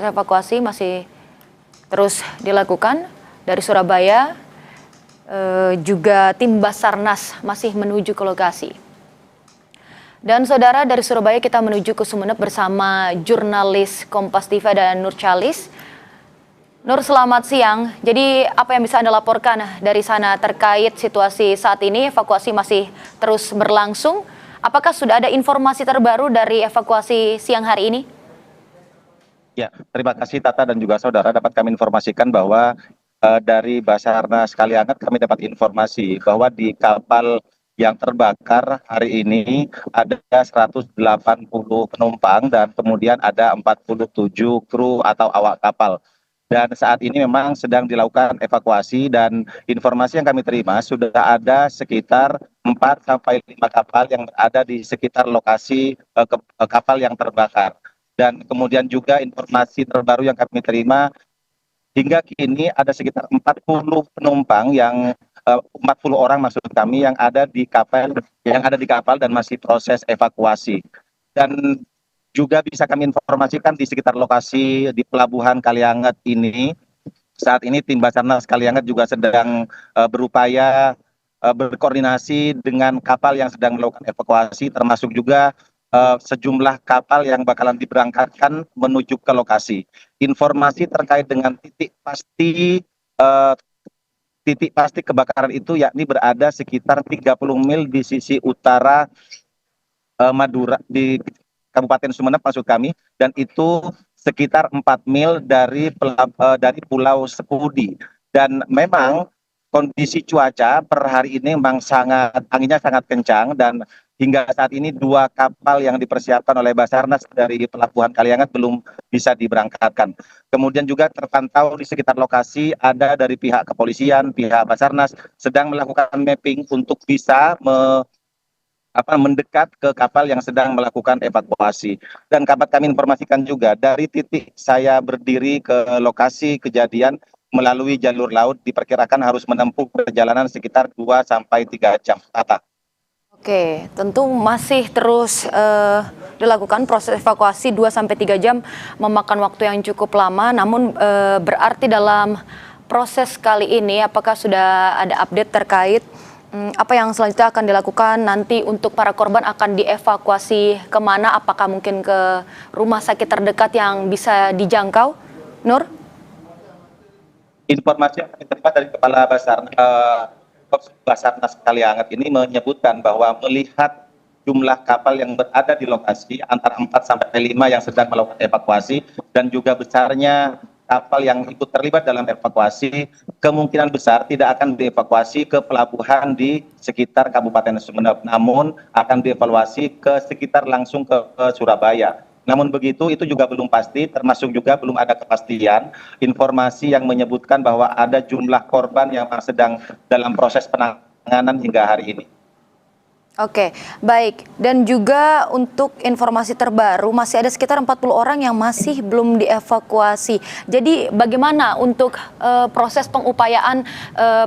Evakuasi masih terus dilakukan dari Surabaya, juga tim Basarnas masih menuju ke lokasi. Dan saudara, dari Surabaya kita menuju ke Sumeneb bersama jurnalis Kompas TV dan Nur Chalis. Nur, selamat siang. Jadi apa yang bisa Anda laporkan dari sana terkait situasi saat ini? Evakuasi masih terus berlangsung. Apakah sudah ada informasi terbaru dari evakuasi siang hari ini? Ya, terima kasih Tata dan juga saudara. Dapat kami informasikan bahwa dari Basarnas Kalianget kami dapat informasi bahwa di kapal yang terbakar hari ini ada 180 penumpang dan kemudian ada 47 kru atau awak kapal. Dan saat ini memang sedang dilakukan evakuasi dan informasi yang kami terima sudah ada sekitar 4 sampai 5 kapal yang berada di sekitar lokasi kapal yang terbakar. Dan kemudian juga informasi terbaru yang kami terima hingga kini ada sekitar 40 penumpang yang 40 orang maksud kami yang ada di kapal dan masih proses evakuasi. Dan juga bisa kami informasikan di sekitar lokasi di Pelabuhan Kalianget ini saat ini tim Basarnas Kalianget juga sedang berupaya berkoordinasi dengan kapal yang sedang melakukan evakuasi termasuk juga sejumlah kapal yang bakalan diberangkatkan menuju ke lokasi. Informasi terkait dengan titik pasti kebakaran itu yakni berada sekitar 30 mil di sisi utara Madura di Kabupaten Sumeneb maksud kami, dan itu sekitar 4 mil dari Pulau Sepudi. Dan memang kondisi cuaca per hari ini memang anginnya sangat kencang dan hingga saat ini 2 kapal yang dipersiapkan oleh Basarnas dari Pelabuhan Kalianget belum bisa diberangkatkan. Kemudian juga terpantau di sekitar lokasi ada dari pihak kepolisian, pihak Basarnas sedang melakukan mapping untuk bisa mendekat ke kapal yang sedang melakukan evakuasi. Dan dapat kami informasikan juga dari titik saya berdiri ke lokasi kejadian melalui jalur laut diperkirakan harus menempuh perjalanan sekitar 2 sampai 3 jam. Tata. Oke, tentu masih terus dilakukan proses evakuasi 2 sampai 3 jam memakan waktu yang cukup lama. Namun berarti dalam proses kali ini apakah sudah ada update terkait apa yang selanjutnya akan dilakukan nanti untuk para korban akan dievakuasi kemana? Apakah mungkin ke rumah sakit terdekat yang bisa dijangkau? Nur? Informasi yang kami terima dari Kepala Basarnas Kalianget ini menyebutkan bahwa melihat jumlah kapal yang berada di lokasi antara 4 sampai 5 yang sedang melakukan evakuasi dan juga besarnya kapal yang ikut terlibat dalam evakuasi kemungkinan besar tidak akan dievakuasi ke pelabuhan di sekitar Kabupaten Sumeneb, namun akan dievaluasi ke sekitar langsung ke Surabaya. Namun begitu itu juga belum pasti, termasuk juga belum ada kepastian informasi yang menyebutkan bahwa ada jumlah korban yang sedang dalam proses penanganan hingga hari ini. Oke, baik. Dan juga untuk informasi terbaru, masih ada sekitar 40 orang yang masih belum dievakuasi. Jadi bagaimana untuk proses pengupayaan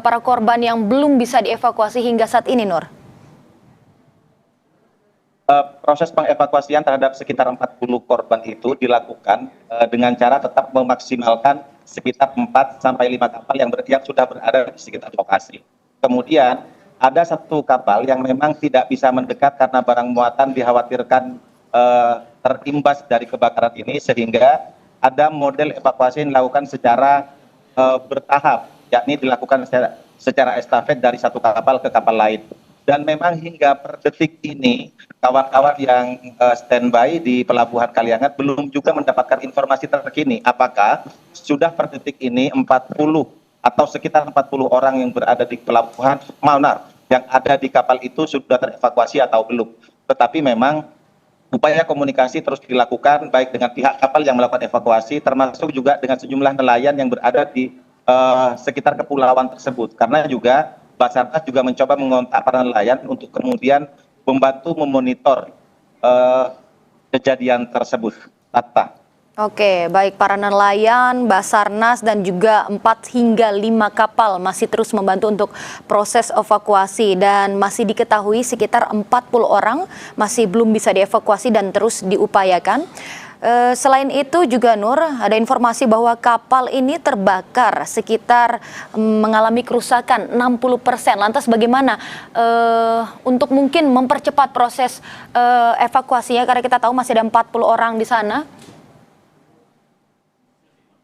para korban yang belum bisa dievakuasi hingga saat ini, Nur? Proses pengevakuasian terhadap sekitar 40 korban itu dilakukan dengan cara tetap memaksimalkan sekitar 4 sampai 5 kapal yang sudah berada di sekitar lokasi. Kemudian ada 1 kapal yang memang tidak bisa mendekat karena barang muatan dikhawatirkan terimbas dari kebakaran ini sehingga ada model evakuasi yang dilakukan secara bertahap, yakni dilakukan secara estafet dari 1 kapal ke kapal lain. Dan memang hingga per detik ini kawan-kawan yang standby di Pelabuhan Kalianget belum juga mendapatkan informasi terkini apakah sudah per detik ini 40 atau sekitar 40 orang yang berada di pelabuhan yang ada di kapal itu sudah terevakuasi atau belum. Tetapi memang upaya komunikasi terus dilakukan baik dengan pihak kapal yang melakukan evakuasi termasuk juga dengan sejumlah nelayan yang berada di sekitar kepulauan tersebut. Karena juga Basarnas juga mencoba mengontak para nelayan untuk kemudian membantu memonitor kejadian tersebut. Tata. Oke, baik, para nelayan, Basarnas dan juga 4 hingga 5 kapal masih terus membantu untuk proses evakuasi dan masih diketahui sekitar 40 orang masih belum bisa dievakuasi dan terus diupayakan. Selain itu juga Nur, ada informasi bahwa kapal ini terbakar sekitar mengalami kerusakan 60%. Lantas bagaimana untuk mungkin mempercepat proses evakuasinya karena kita tahu masih ada 40 orang di sana?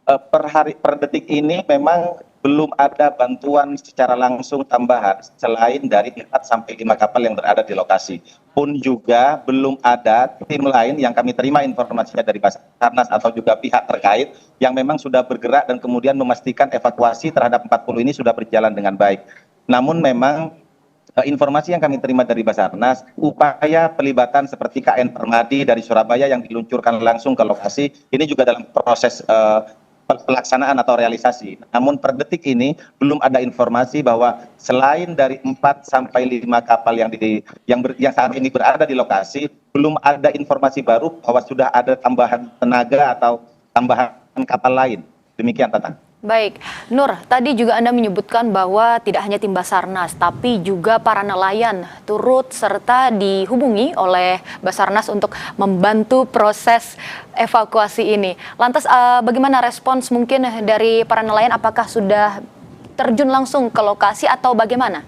Per detik ini memang belum ada bantuan secara langsung tambahan selain dari 4 sampai 5 kapal yang berada di lokasi. Pun juga belum ada tim lain yang kami terima informasinya dari Basarnas atau juga pihak terkait yang memang sudah bergerak dan kemudian memastikan evakuasi terhadap 40 ini sudah berjalan dengan baik. Namun memang informasi yang kami terima dari Basarnas, upaya pelibatan seperti KN Permadi dari Surabaya yang diluncurkan langsung ke lokasi, ini juga dalam proses pelaksanaan atau realisasi. Namun per detik ini belum ada informasi bahwa selain dari 4 sampai 5 kapal yang saat ini berada di lokasi, belum ada informasi baru bahwa sudah ada tambahan tenaga atau tambahan kapal lain. Demikian, Tata. Baik, Nur, tadi juga Anda menyebutkan bahwa tidak hanya tim Basarnas, tapi juga para nelayan turut serta dihubungi oleh Basarnas untuk membantu proses evakuasi ini. Lantas bagaimana respons mungkin dari para nelayan? Apakah sudah terjun langsung ke lokasi atau bagaimana?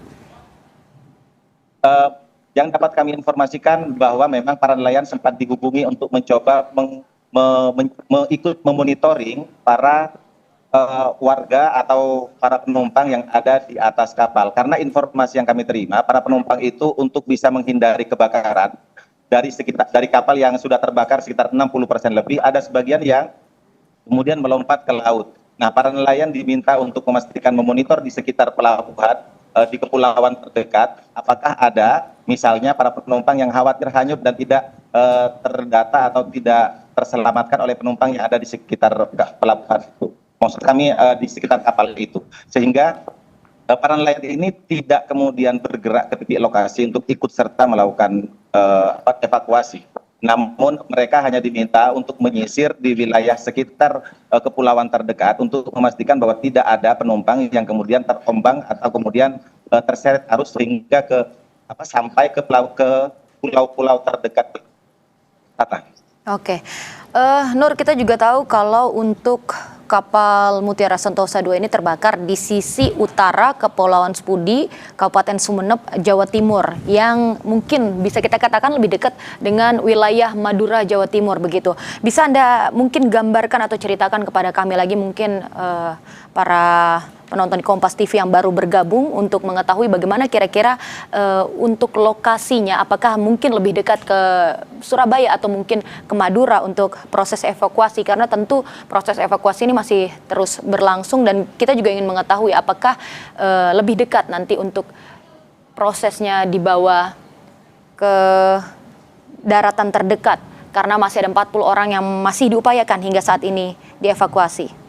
Yang dapat kami informasikan bahwa memang para nelayan sempat dihubungi untuk mencoba ikut memonitoring para warga atau para penumpang yang ada di atas kapal. Karena informasi yang kami terima, para penumpang itu untuk bisa menghindari kebakaran dari kapal yang sudah terbakar sekitar 60% lebih, ada sebagian yang kemudian melompat ke laut. Nah, para nelayan diminta untuk memastikan memonitor di sekitar pelabuhan di kepulauan terdekat, apakah ada misalnya para penumpang yang khawatir hanyut dan tidak terdata atau tidak terselamatkan oleh penumpang yang ada di sekitar pelabuhan itu. Maksud kami di sekitar kapal itu, sehingga para nelayan ini tidak kemudian bergerak ke titik lokasi untuk ikut serta melakukan evakuasi. Namun mereka hanya diminta untuk menyisir di wilayah sekitar kepulauan terdekat untuk memastikan bahwa tidak ada penumpang yang kemudian terombang atau kemudian terseret arus sehingga sampai ke pulau-pulau terdekat. Oke, Nur, kita juga tahu kalau untuk kapal Mutiara Sentosa II ini terbakar di sisi utara Kepulauan Sepudi, Kabupaten Sumeneb, Jawa Timur, yang mungkin bisa kita katakan lebih dekat dengan wilayah Madura, Jawa Timur begitu. Bisa Anda mungkin gambarkan atau ceritakan kepada kami lagi mungkin para penonton di Kompas TV yang baru bergabung untuk mengetahui bagaimana kira-kira untuk lokasinya, apakah mungkin lebih dekat ke Surabaya atau mungkin ke Madura untuk proses evakuasi, karena tentu proses evakuasi ini masih terus berlangsung dan kita juga ingin mengetahui apakah lebih dekat nanti untuk prosesnya dibawa ke daratan terdekat karena masih ada 40 orang yang masih diupayakan hingga saat ini dievakuasi.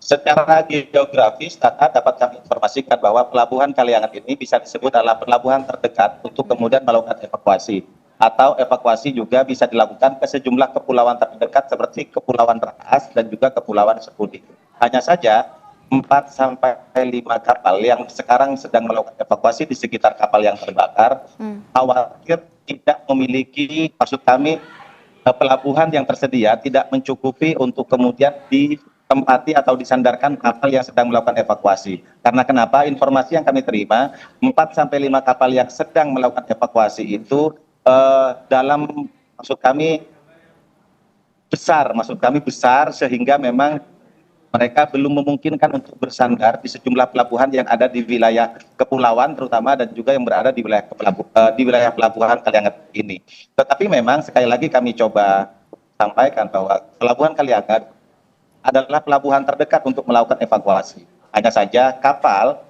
Secara geografis, Tata dapat kami informasikan bahwa pelabuhan Kaliangat ini bisa disebut adalah pelabuhan terdekat untuk kemudian melakukan evakuasi. Atau evakuasi juga bisa dilakukan ke sejumlah kepulauan terdekat seperti Kepulauan Raas dan juga Kepulauan Sepudi. Hanya saja 4 sampai 5 kapal yang sekarang sedang melakukan evakuasi di sekitar kapal yang terbakar, khawatir tidak memiliki, maksud kami, pelabuhan yang tersedia tidak mencukupi untuk kemudian ditempati atau disandarkan kapal yang sedang melakukan evakuasi. Karena kenapa? Informasi yang kami terima, 4 sampai 5 kapal yang sedang melakukan evakuasi itu dalam maksud kami besar sehingga memang mereka belum memungkinkan untuk bersandar di sejumlah pelabuhan yang ada di wilayah kepulauan terutama dan juga yang berada di wilayah pelabuhan Kaliangat ini. Tetapi memang sekali lagi kami coba sampaikan bahwa pelabuhan Kaliangat adalah pelabuhan terdekat untuk melakukan evakuasi. Hanya saja kapal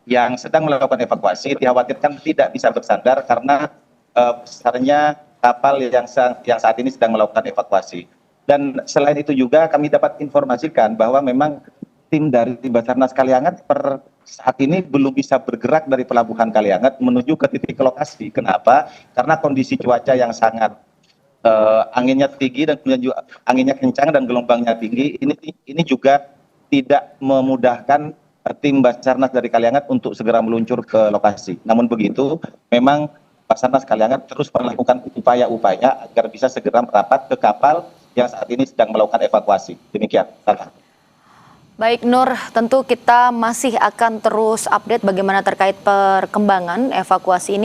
yang sedang melakukan evakuasi dikhawatirkan tidak bisa bersandar karena besarnya kapal yang saat ini sedang melakukan evakuasi. Dan selain itu juga kami dapat informasikan bahwa memang tim dari Basarnas Kaliangat per saat ini belum bisa bergerak dari pelabuhan Kaliangat menuju ke titik lokasi. Kenapa? Karena kondisi cuaca yang sangat anginnya tinggi dan kemudian juga anginnya kencang dan gelombangnya tinggi, ini juga tidak memudahkan tim Basarnas dari Kaliangat untuk segera meluncur ke lokasi. Namun begitu, memang Basarnas Kaliangat terus melakukan upaya-upaya agar bisa segera merapat ke kapal yang saat ini sedang melakukan evakuasi. Demikian, Tata. Baik Nur, tentu kita masih akan terus update bagaimana terkait perkembangan evakuasi ini.